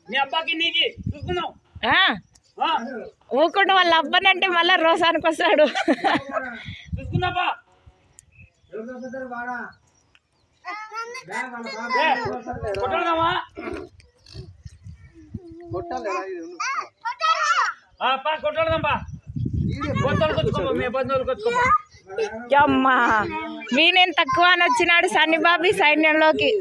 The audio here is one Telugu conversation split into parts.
నీ అబ్బాకి నీకి చూసుకుందాం. ఊకుండా వాళ్ళ అబ్బనంటే మళ్ళా రోసానికి వస్తాడు. చూసుకుందాపా. కొట్టాడదామా? కొట్టాడదాంపా. అమ్మా వీణేం తక్కువ అని వచ్చినాడు సన్నిబాబి సైన్యంలోకి.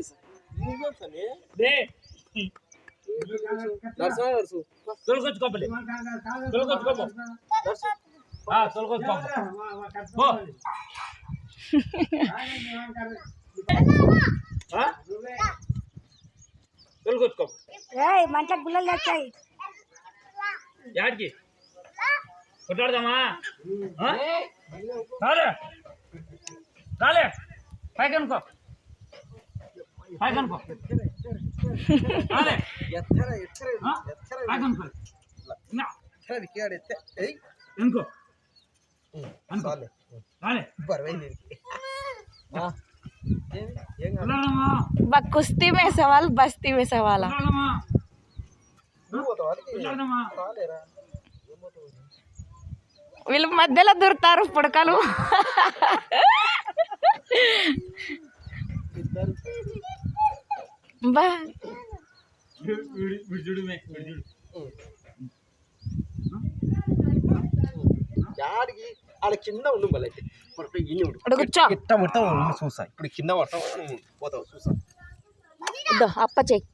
మంట గుల్లలు తెచ్చాయి. యాడికి కొట్టాడదామా? రాలే రాలే పైకి అనుకో, పైకి అనుకో, రాలే పైకి అనుకో, అనుకో రాలే. కుస్తీ में सवाल बस्ती में सवाल. వీళ్ళు మధ్యలో దొరుకుతారు పుడకలు. బా అలా కింద ఉండు మళ్ళీ కూర్చో. చూసా ఇప్పుడు కింద పడతావు పోతావు చూసా. అప్ప చెయ్యి.